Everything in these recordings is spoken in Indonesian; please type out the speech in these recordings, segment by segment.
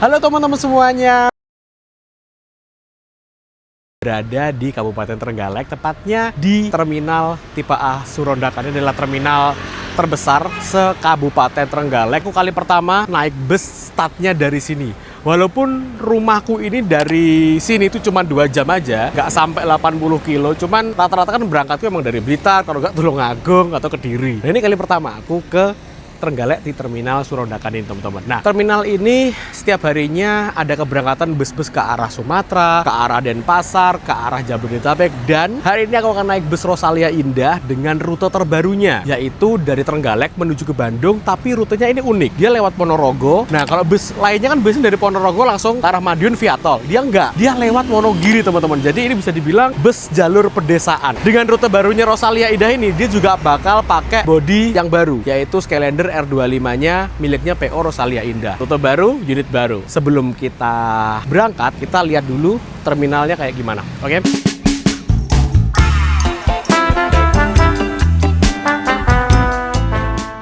Halo teman-teman semuanya. Berada di Kabupaten Trenggalek, tepatnya di Terminal Tipe A Surondakan. Ini adalah terminal terbesar se-Kabupaten Trenggalek. Aku kali pertama naik bus startnya dari sini. Walaupun rumahku ini dari sini itu cuma 2 jam aja, nggak sampai 80 kilo. Cuman rata-rata kan berangkatku emang dari Blitar, kalau nggak Tulungagung atau Kediri. Nah ini kali pertama aku ke Trenggalek di Terminal Surondakan ini teman-teman. Nah terminal ini setiap harinya ada keberangkatan bus-bus ke arah Sumatera, ke arah Denpasar, ke arah Jabodetabek. Dan hari ini aku akan naik bus Rosalia Indah dengan rute terbarunya, yaitu dari Trenggalek menuju ke Bandung. Tapi rutenya ini unik, dia lewat Ponorogo. Nah kalau bus lainnya kan biasanya dari Ponorogo langsung ke arah Madiun via tol. Dia enggak, dia lewat Wonogiri teman-teman. Jadi ini bisa dibilang bus jalur pedesaan. Dengan rute barunya Rosalia Indah ini, dia juga bakal pakai bodi yang baru, yaitu Skylander R25-nya miliknya PO Rosalia Indah. Rute baru, unit baru. Sebelum kita berangkat, kita lihat dulu terminalnya kayak gimana. Oke?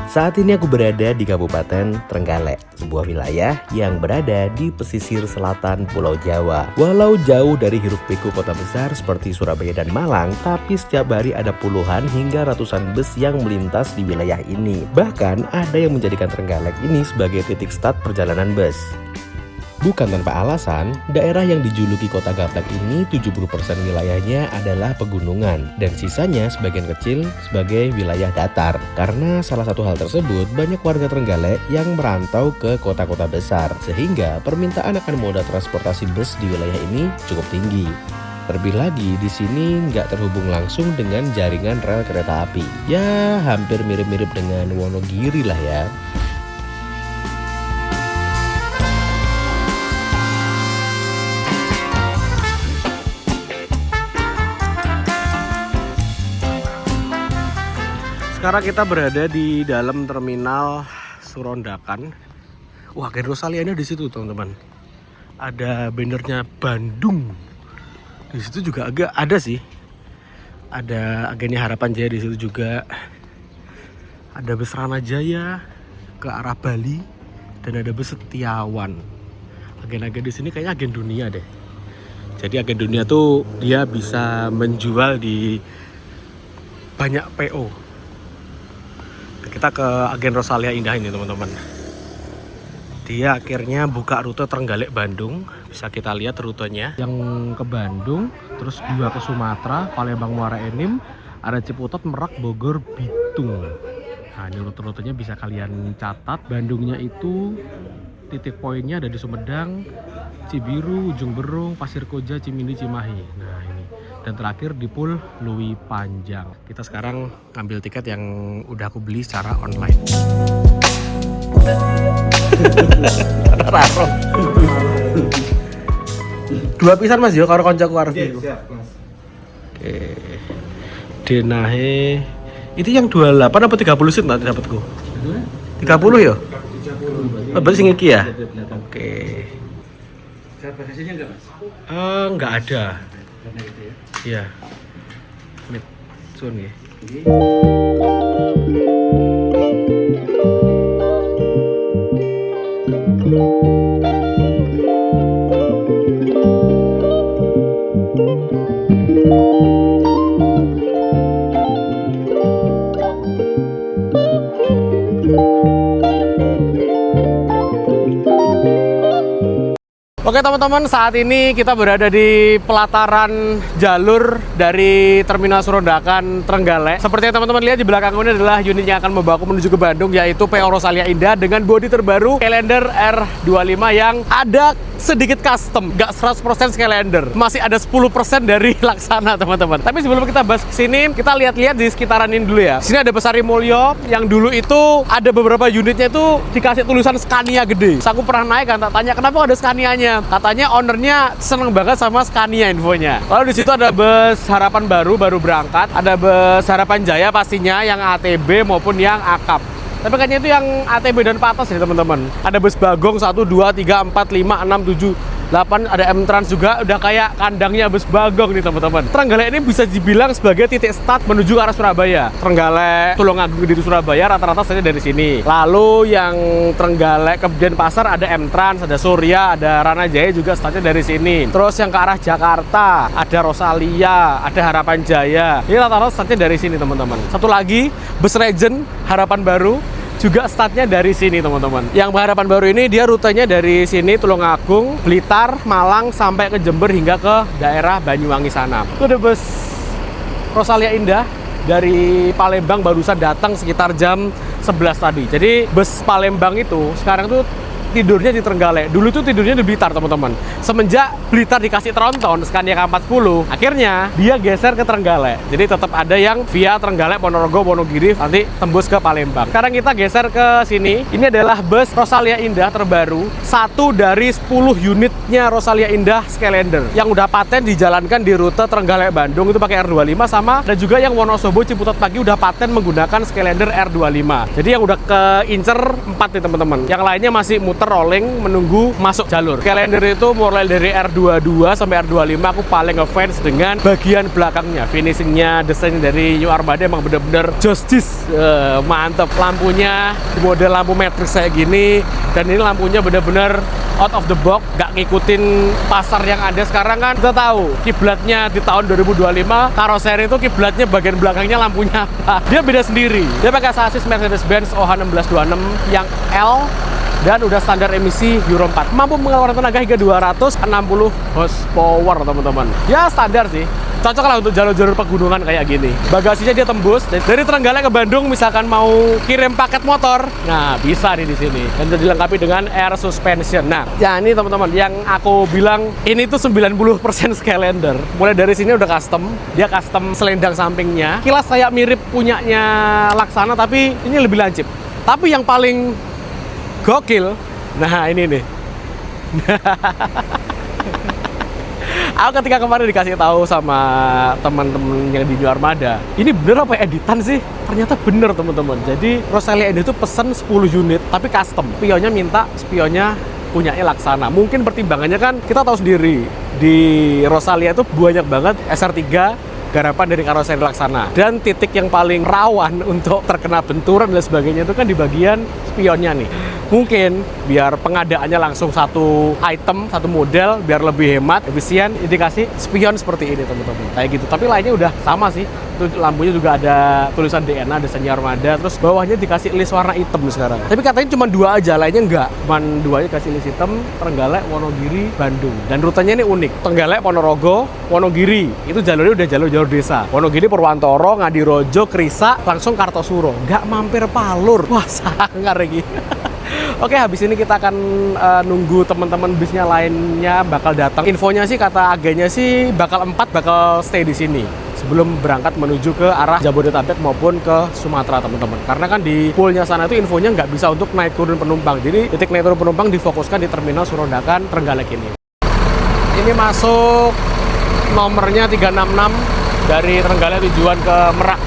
Saat ini aku berada di Kabupaten Trenggalek, sebuah wilayah yang berada di pesisir selatan Pulau Jawa. Walau jauh dari hiruk-pikuk kota besar seperti Surabaya dan Malang, tapi setiap hari ada puluhan hingga ratusan bus yang melintas di wilayah ini. Bahkan ada yang menjadikan Trenggalek ini sebagai titik start perjalanan bus. Bukan tanpa alasan, daerah yang dijuluki kota gaplek ini 70% wilayahnya adalah pegunungan dan sisanya sebagian kecil sebagai wilayah datar. Karena salah satu hal tersebut, banyak warga Trenggalek yang merantau ke kota-kota besar sehingga permintaan akan moda transportasi bus di wilayah ini cukup tinggi. Terlebih lagi di sini nggak terhubung langsung dengan jaringan rel kereta api. Ya hampir mirip-mirip dengan Wonogiri lah ya. Sekarang kita berada di dalam terminal Surondakan. Wah, Agen Rosalia ini di situ, teman-teman. Ada bannernya Bandung. Di situ juga agak ada sih. Ada agennya Harapan Jaya di situ juga. Ada bus Ranajaya ke arah Bali dan ada bus Setiawan. Agen-agen di sini kayaknya agen dunia deh. Jadi agen dunia tuh dia bisa menjual di banyak PO. Kita ke agen Rosalia Indah ini teman-teman. Dia akhirnya buka rute Trenggalek Bandung. Bisa kita lihat rutenya. Yang ke Bandung, terus 2 ke Sumatera, Palembang, Muara Enim, ada Ciputat, Merak, Bogor, Bitung. Nah ini rute-rutenya bisa kalian catat. Bandungnya itu titik poinnya ada di Sumedang, Cibiru, Ujung Berung, Pasir Koja, Cimindi, Cimahi. Nah ini. Dan terakhir di Pul Lui Panjang. Kita sekarang ambil tiket yang udah aku beli secara online. Raro. 2 pisan Mas yo karo koncoku arep. Siap, Mas. Oke. Denahe itu yang 28 apa 30 sen nanti dapatku? 30 ya? 30. Oh, berarti sing iki ya? Oke. Cara bagasinya enggak, Mas? Enggak ada. Karena gitu ya. Iya. Mid soon ya. Oke teman-teman, saat ini kita berada di pelataran jalur dari Terminal Surondakan Trenggalek. Seperti yang teman-teman lihat di belakang ini adalah unit yang akan membawaku menuju ke Bandung, yaitu PO Rosalia Indah dengan bodi terbaru Skylander R25 yang ada sedikit custom, nggak 100% Skylander, masih ada 10% dari Laksana teman-teman. Tapi sebelum kita bahas kesini, kita lihat-lihat di sekitaran ini dulu ya. Sini ada Besari Mulyo yang dulu itu ada beberapa unitnya itu dikasih tulisan Scania gede. Terus aku pernah naik kan, tak tanya kenapa ada Scania-nya. Katanya ownernya seneng banget sama Scania infonya. Lalu di situ ada bus Harapan baru berangkat, ada bus Harapan Jaya pastinya yang ATB maupun yang akap. Tapi kayaknya itu yang ATB dan patas ya teman-teman. Ada bus Bagong 1, 2, 3, 4, 5, 6, 7, 8 ada M-Trans juga, udah kayak kandangnya bus Bagong nih teman-teman. Trenggalek ini bisa dibilang sebagai titik start menuju ke arah Surabaya. Trenggalek, Tulungagung di Surabaya rata-rata saja dari sini. Lalu yang Trenggalek ke Denpasar ada M-Trans, ada Surya, ada Ranajaya juga startnya dari sini. Terus yang ke arah Jakarta ada Rosalia, ada Harapan Jaya. Ini rata-rata startnya dari sini teman-teman. Satu lagi bus Regent Harapan Baru juga startnya dari sini teman-teman. Yang Harapan Baru ini dia rutenya dari sini Tulungagung, Blitar, Malang sampai ke Jember hingga ke daerah Banyuwangi sana. Itu ada bus Rosalia Indah dari Palembang barusan datang sekitar jam 11 tadi. Jadi bus Palembang itu sekarang tuh tidurnya di Trenggalek. Dulu tuh tidurnya di Blitar teman-teman. Semenjak Blitar dikasih tronton Scania K40, akhirnya dia geser ke Trenggalek. Jadi tetap ada yang via Trenggalek, Ponorogo, Wonogiri nanti tembus ke Palembang. Sekarang kita geser ke sini. Ini adalah bus Rosalia Indah terbaru, satu dari 10 unitnya Rosalia Indah Skylander yang udah paten dijalankan di rute Trenggalek Bandung itu pakai R25 sama, dan juga yang Wonosobo Ciputat Pagi udah paten menggunakan Skylander R25. Jadi yang udah keincer 4 nih teman-teman. Yang lainnya masih rolling menunggu masuk jalur. Skylander itu mulai dari R22 sampai R25 aku paling ngefans dengan bagian belakangnya. Finishingnya, desainnya dari New Armada emang bener-bener justice, mantep. Lampunya model lampu matrix kayak gini, dan ini lampunya bener-bener out of the box, gak ngikutin pasar yang ada sekarang kan. Kita tahu kiblatnya di tahun 2025 karoseri itu kiblatnya bagian belakangnya lampunya apa. Dia beda sendiri. Dia pakai sasis Mercedes-Benz OH1626 yang L dan udah standar emisi Euro 4. Mampu mengeluarkan tenaga hingga 260 horsepower teman-teman. Ya standar sih. Cocok lah untuk jalur-jalur pegunungan kayak gini. Bagasinya dia tembus dari Trenggalek ke Bandung, misalkan mau kirim paket motor, nah bisa nih di sini. Dan dilengkapi dengan air suspension. Nah, ya ini teman-teman yang aku bilang ini tuh 90% Skylander. Mulai dari sini udah custom, dia custom selendang sampingnya. Kilas kayak mirip punyanya Laksana tapi ini lebih lancip. Tapi yang paling gokil, nah ini nih. Aku ketika kemarin dikasih tahu sama teman-teman yang di New Armada, ini bener apa editan sih? Ternyata bener teman-teman. Jadi Rosalia Indah itu pesen 10 unit tapi custom. Spionnya minta spionnya punyanya Laksana. Mungkin pertimbangannya kan kita tahu sendiri di Rosalia itu banyak banget SR3 garapan dari karoseri Laksana, dan titik yang paling rawan untuk terkena benturan dan sebagainya itu kan di bagian spionnya nih. Mungkin biar pengadaannya langsung satu item, satu model, biar lebih hemat, efisien, dikasih spion seperti ini teman-teman. Kayak gitu, tapi lainnya udah sama sih. Itu lampunya juga ada tulisan DNA, desain Armada, terus bawahnya dikasih list warna hitam sekarang. Tapi katanya cuma 2 aja, lainnya enggak. Cuma 2 aja kasih list hitam, Trenggalek, Wonogiri, Bandung. Dan rutenya ini unik. Trenggalek, Ponorogo, Wonogiri. Itu jalurnya udah jalur-jalur desa. Wonogiri, Purwantoro, Ngadirojo, Krisa, langsung Kartosuro. Nggak mampir Palur. Wah, sangar lagi. Oke, habis ini kita akan nunggu teman-teman bisnya lainnya bakal datang. Infonya sih kata agennya sih bakal 4 bakal stay di sini sebelum berangkat menuju ke arah Jabodetabek maupun ke Sumatera teman-teman. Karena kan di poolnya sana itu infonya nggak bisa untuk naik turun penumpang. Jadi titik naik turun penumpang difokuskan di terminal Surondakan Trenggalek ini. Ini masuk nomornya 366 dari Trenggalek tujuan ke Merak.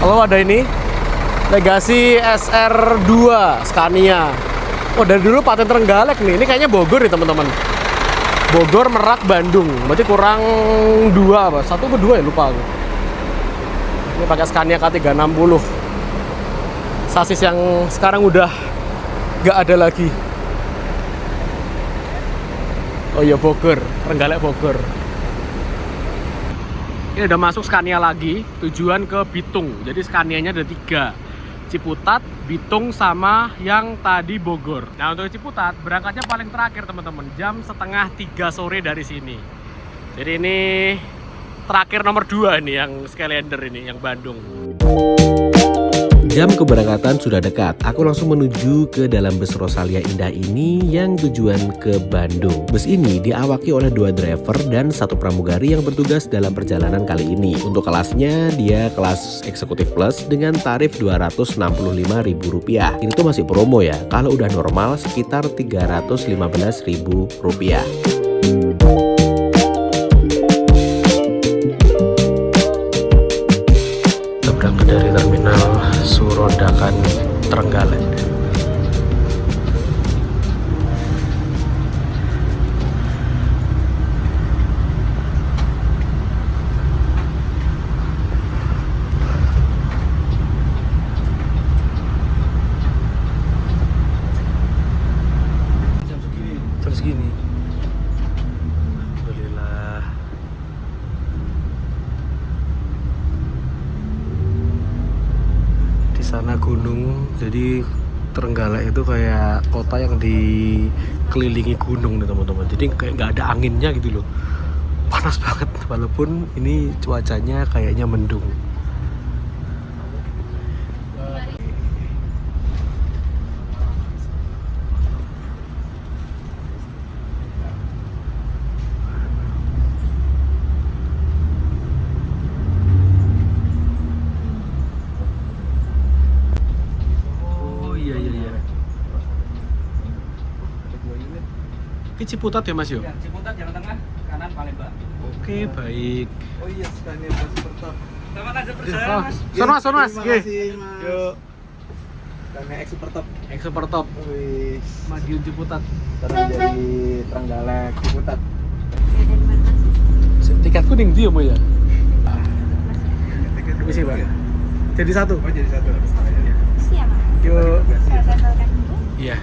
Lalu ada ini Legacy SR2 Scania. Oh, dari dulu paten Trenggalek nih. Ini kayaknya Bogor nih teman-teman. Bogor, Merak, Bandung. Berarti kurang 2 apa? 1 atau 2 ya, lupa aku. Ini pakai Scania K360. Sasis yang sekarang udah nggak ada lagi. Oh iya, Bogor, Trenggalek Bogor. Ini udah masuk Scania lagi, tujuan ke Bitung. Jadi Scanianya ada 3. Ciputat, Bitung, sama yang tadi Bogor. Nah, untuk Ciputat berangkatnya paling terakhir teman-teman, jam setengah 3 sore dari sini. Jadi ini terakhir nomor 2 nih yang Skylander ini, yang Bandung. Jam keberangkatan sudah dekat. Aku langsung menuju ke dalam bus Rosalia Indah ini yang tujuan ke Bandung. Bus ini diawaki oleh 2 driver dan 1 pramugari yang bertugas dalam perjalanan kali ini. Untuk kelasnya, dia kelas eksekutif plus dengan tarif Rp265.000. Ini tuh masih promo ya. Kalau udah normal sekitar Rp315.000. Berangkat dari terminal Surondakan Trenggalek. gunung, jadi Trenggalek itu kayak kota yang dikelilingi gunung nih teman-teman. Jadi kayak nggak ada anginnya gitu loh. Panas banget walaupun ini cuacanya kayaknya mendung. Ini Ciputat ya Mas yo? Ya, Ciputat yang tengah, kanan Palembang. Oke, baik. Oh iya, sekalian Mas Pertop. Selamat lanjut Oh, perjalanan, Mas. son Mas. Terima Oke. kasih, Mas. Yuk, Karena X Pertop. Super top. Wih, Madiun Ciputat. terus jadi Trenggalek Ciputat. Tiketku ning ndi ya, Mo ya? Misi, Pak. Jadi satu. Oh, jadi satu. Siap, Pak. Yuk. Saya tempelkan dulu. Iya.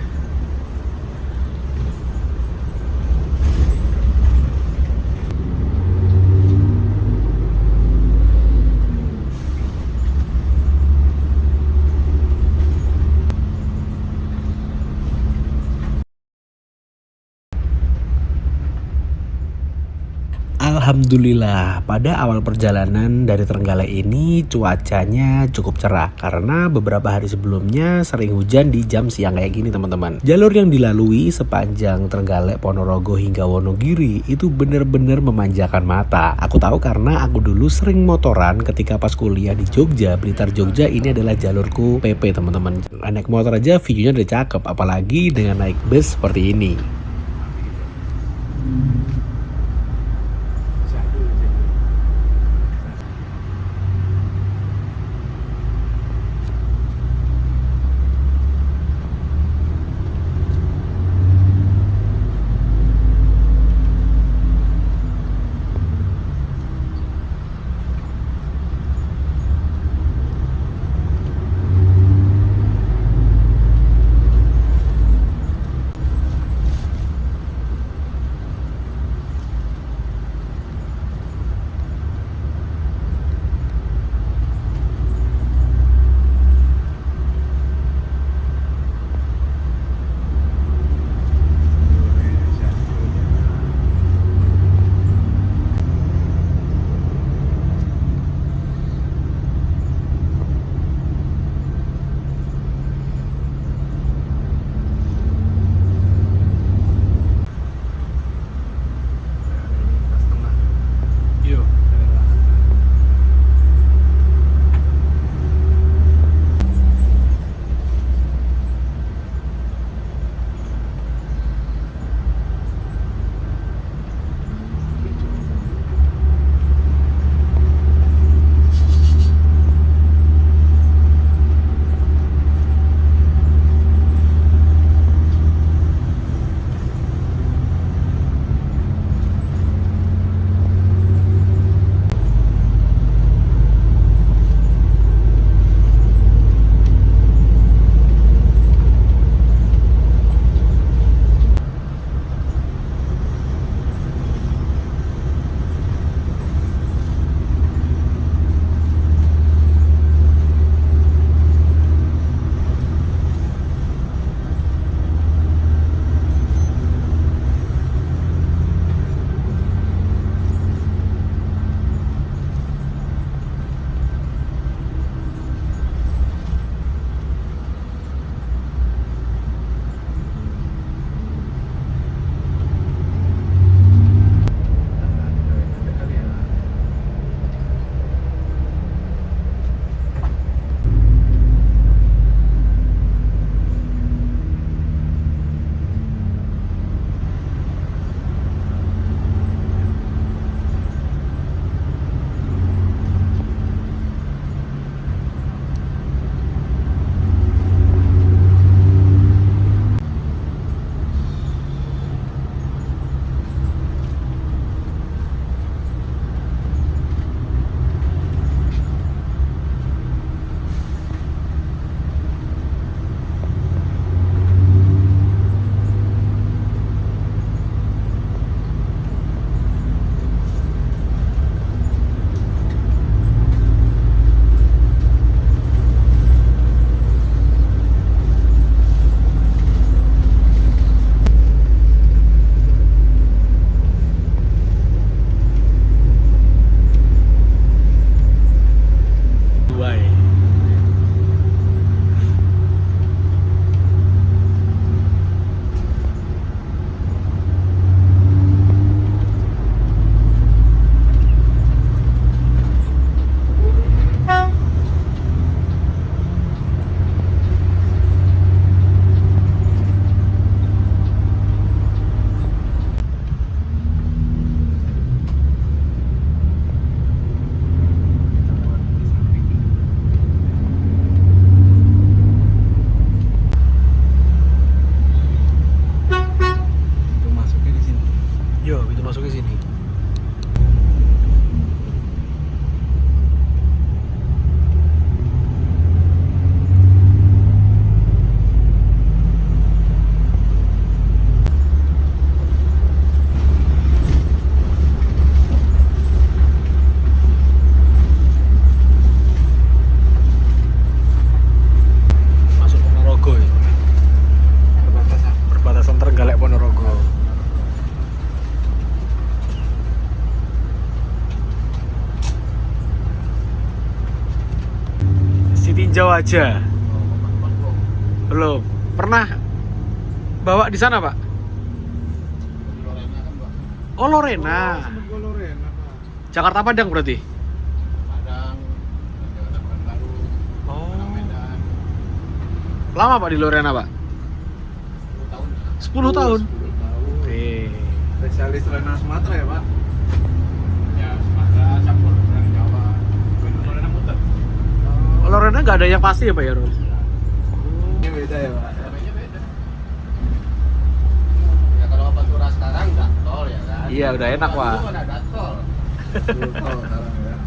Alhamdulillah, pada awal perjalanan dari Trenggalek ini cuacanya cukup cerah karena beberapa hari sebelumnya sering hujan di jam siang kayak gini teman-teman. Jalur yang dilalui sepanjang Trenggalek, Ponorogo hingga Wonogiri itu bener-bener memanjakan mata. Aku tahu karena aku dulu sering motoran ketika pas kuliah di Jogja, Blitar Jogja. Ini adalah jalurku PP teman-teman. Naik motor aja view-nya udah cakep, apalagi dengan naik bus seperti ini. Meninjau aja. Belum. Pernah bawa di sana, Pak? Oh, Lorena. Semoga Lorena, Pak. Jakarta Padang berarti? Padang, Jakarta Pekanbaru, Oh. Medan, Lama Pak di Lorena, Pak? 10 tahun. 10 tahun. 10 tahun. Oke. Spesialis Lorena Sumatera ya, Pak? Ya, Sumatera, campur dengan Jawa. Lorena muter. Oh, Lorena nggak ada yang pasti ya, Pak ya, Ron? Ini beda ya, Pak? Namanya beda. Ya kalau Pantura sekarang udah tol ya kan. Iya, udah enak, Dulu Pak. kan ada tol. 10 tahun sekarang ya.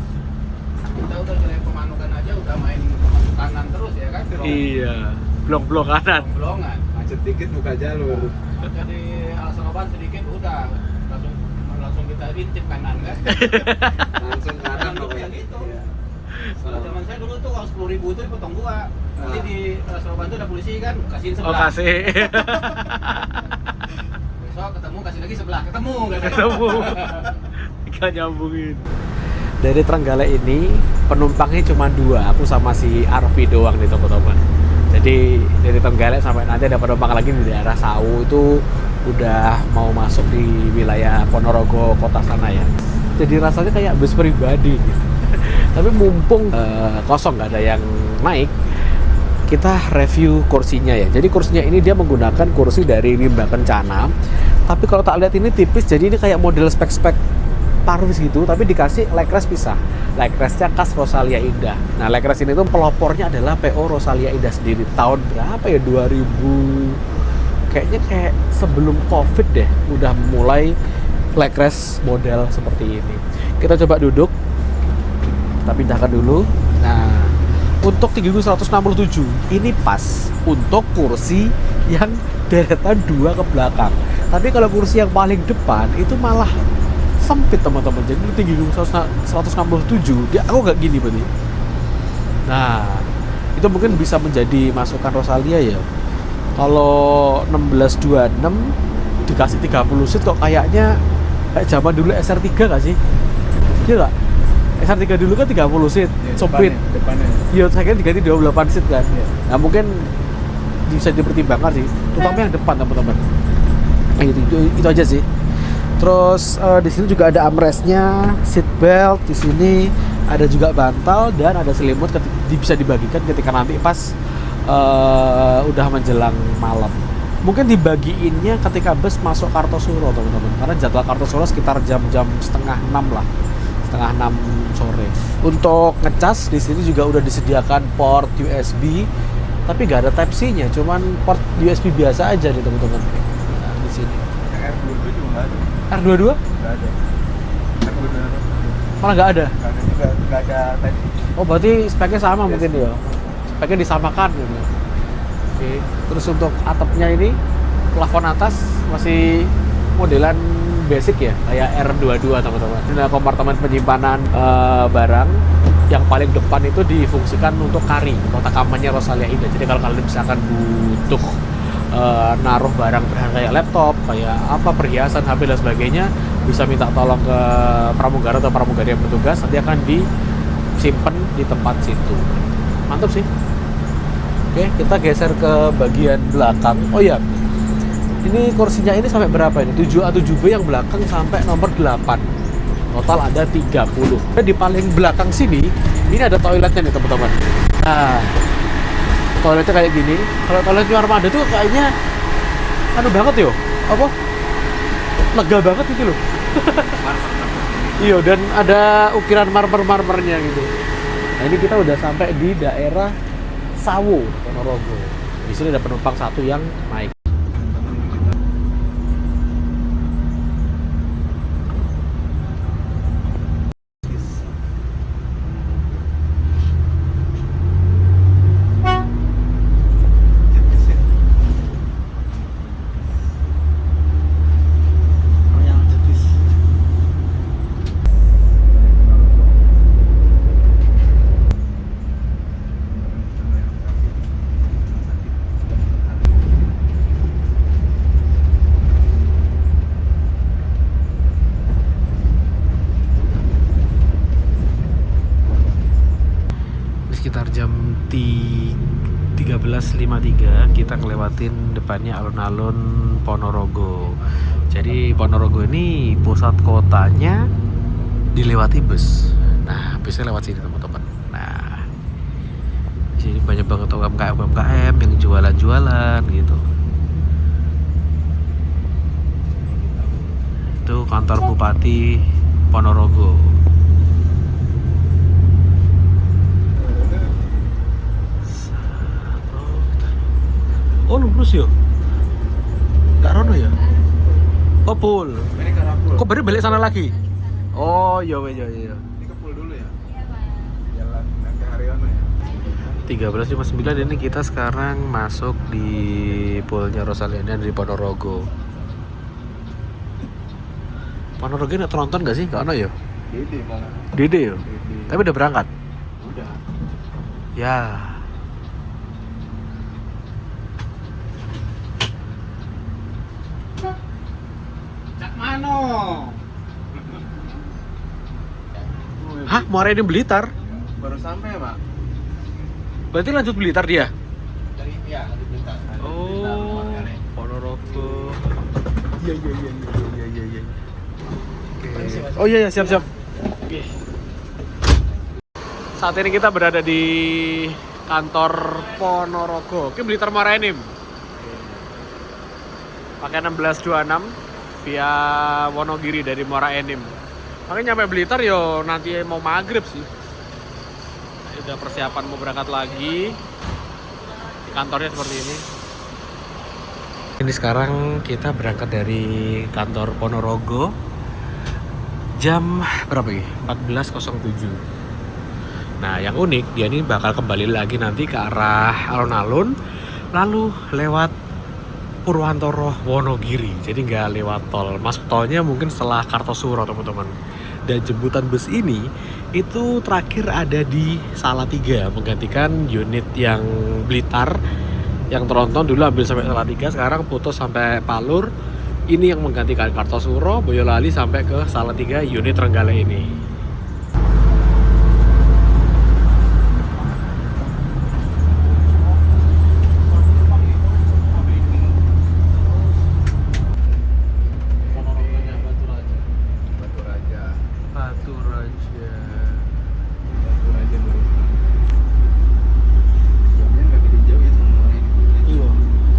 Kita udah jalan Pemanukan aja udah main kanan terus ya kan. Iya. Blok-blok kanan. Blongan. Macet dikit buka jalur. Jadi Alasan sedikit udah langsung kita intip kanan kan. Langsung kanan Dulu pokoknya. yang gitu. Iya. Kalau zaman saya dulu tuh uang 10.000 itu dipotong 2. Nanti di Soroban tuh ada polisi kan, kasihin Oh, sebelah. kasih. Besok ketemu kasih lagi sebelah, ketemu kan. Ketemu. Tinggal nyambungin. Dari Trenggalek ini penumpangnya cuma 2, aku sama si Arfi doang nih teman-teman. Jadi dari Trenggalek sampai nanti ada penumpang lagi di daerah Sawu itu udah mau masuk di wilayah Ponorogo kota sana ya. Jadi rasanya kayak bus pribadi gitu. Tapi mumpung kosong nggak ada yang naik, kita review kursinya ya. Jadi kursinya ini dia menggunakan kursi dari Rimba Kencana. Tapi kalau tak lihat ini tipis, jadi ini kayak model spek-spek Parvis gitu, tapi dikasih leg rest pisah. Leg restnya khas Rosalia Indah. Nah, leg rest ini tuh pelopornya adalah PO Rosalia Indah sendiri. Tahun berapa ya? 2000. Kayaknya kayak sebelum Covid deh, udah mulai leg rest model seperti ini. Kita coba duduk. Kita pindahkan dulu. Nah, untuk tinggi 167 ini pas untuk kursi yang deretan 2 ke belakang. Tapi kalau kursi yang paling depan itu malah sempit teman-teman. Jadi tinggi 167 dia aku nggak gini berarti. Nah, itu mungkin bisa menjadi masukan Rosalia ya. Kalau 1626 dikasih 30 seat kok kayaknya kayak zaman dulu SR3 nggak sih? Iya nggak? SR3 dulu kan 30 seat, sempit. Depannya. Iya, saya kira diganti 28 seat kan. Nah, mungkin bisa dipertimbangkan sih, terutama yang depan teman-teman. Nah, itu aja sih. Terus di sini juga ada armrestnya, seat belt, di sini ada juga bantal dan ada selimut bisa dibagikan ketika nanti pas udah menjelang malam. Mungkin dibagiinnya ketika bus masuk Kartosuro teman-teman, karena jadwal Kartosuro sekitar jam-jam setengah 6 lah. Setengah 6 sore. Untuk ngecas di sini juga udah disediakan port USB, tapi nggak ada Type C-nya, cuman port USB biasa aja nih teman-teman. Nah, di sini. R22 juga nggak ada. R22? Nggak ada. R22 Malah nggak ada. nggak ada juga, nggak ada Type C. Oh, berarti speknya sama Yes. mungkin ya. Speknya disamakan gitu. Oke. Terus untuk atapnya ini plafon atas masih modelan basic ya, kayak R22 teman-teman. Nah, kompartemen penyimpanan barang yang paling depan itu difungsikan untuk kari, kotak amannya Rosalia Indah. Jadi kalau kalian misalkan butuh naruh barang berharga kayak laptop, kayak apa perhiasan, HP dan sebagainya, bisa minta tolong ke pramugara atau pramugari yang bertugas, nanti akan disimpan di tempat situ. Mantap sih. Oke, kita geser ke bagian belakang. Oh ya, ini kursinya ini sampai berapa ini? 7A 7B yang belakang sampai nomor 8. Total ada 30. Dan di paling belakang sini, ini ada toiletnya nih teman-teman. Nah, toiletnya kayak gini. Kalau toilet New Armada tuh kayaknya anu banget yo. Apa? Lega banget gitu loh. Iya, dan ada ukiran marmer-marmernya gitu. Nah, ini kita udah sampai di daerah Sawu, Ponorogo. Di sini ada penumpang satu yang naik. 13.53 kita ngelewatin depannya alun-alun Ponorogo. Jadi Ponorogo ini pusat kotanya dilewati bus. Nah, busnya lewat sini teman-teman. Nah, di sini banyak banget UMKM yang jualan-jualan gitu. Itu kantor Bupati Ponorogo. Oh lurus ya? Gak rono ya? Oh pul. Ini ke Rapul. Kok baru balik sana lagi? Oh iya. Ini ke Pul dulu ya? Iya, Pak. Jalan nanti Haryono ya? 13.59 ini kita sekarang masuk di pulnya Rosalina di Ponorogo. Ponorogo ini nonton gak sih? Gak ada ya? Dede malah. Dede ya? Dede. Tapi udah berangkat? Udah. Ya. Cak mano. Hah? Muara ini Blitar? Baru sampai Pak. Berarti lanjut Blitar dia? Dari di Blitar. Oh, Ponorogo. Iya. Oh iya siap. Oke. Saat ini kita berada di kantor Ponorogo. Oke, Blitar Muara Enim. Pakai 1626 via Wonogiri dari Muara Enim. Makanya nyampe Blitar yo nanti mau maghrib sih. Udah persiapan mau berangkat lagi. Di kantornya seperti ini. Ini sekarang kita berangkat dari kantor Ponorogo jam berapa ya? 14.07. Nah yang unik dia ini bakal kembali lagi nanti ke arah alun-alun lalu lewat Purwantoro Wonogiri. Jadi nggak lewat tol. Masuk tolnya mungkin setelah Kartosuro teman-teman. Dan jemputan bus ini itu terakhir ada di Salatiga menggantikan unit yang Blitar yang tronton dulu ambil sampai Salatiga, sekarang putus sampai Palur. Ini yang menggantikan Kartosuro, Boyolali sampai ke Salatiga unit Trenggalek ini. Batu Raja. Batu Raja. Batu Raja dulu. Jamnya nggak gede jauh ya sama orang ini. Iya.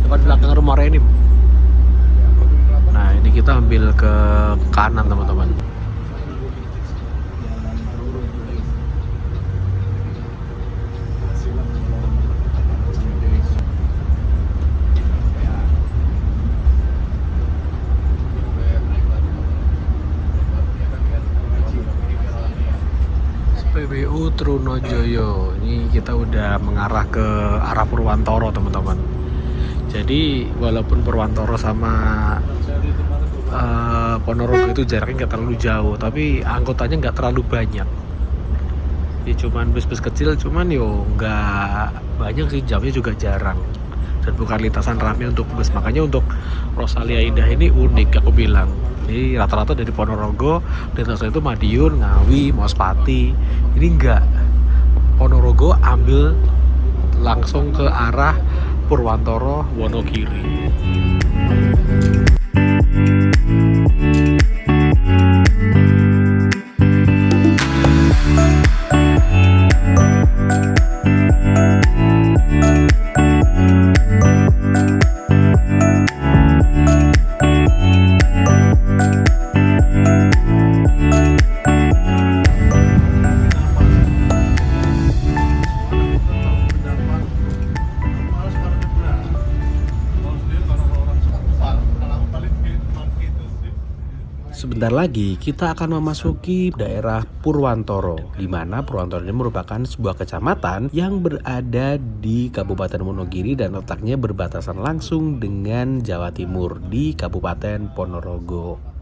Depan belakang rumah Renim. Nah ini kita ambil ke kanan teman-teman. SPBU Trunojoyo. Ini kita udah mengarah ke arah Purwantoro teman-teman. Jadi walaupun Purwantoro sama Ponorogo itu jaraknya nggak terlalu jauh, tapi anggotanya nggak terlalu banyak. Ya cuman bus-bus kecil, cuman yo nggak banyak sih, jamnya juga jarang. Dan bukan lintasan ramai untuk bus, makanya untuk Rosalia Indah ini unik aku bilang. Jadi rata-rata dari Ponorogo, lintasan itu Madiun, Ngawi, Mospati. Ini enggak. Ponorogo ambil langsung ke arah Purwantoro Wonogiri. Sebentar lagi kita akan memasuki daerah Purwantoro, di mana Purwantoro ini merupakan sebuah kecamatan yang berada di Kabupaten Wonogiri dan letaknya berbatasan langsung dengan Jawa Timur di Kabupaten Ponorogo.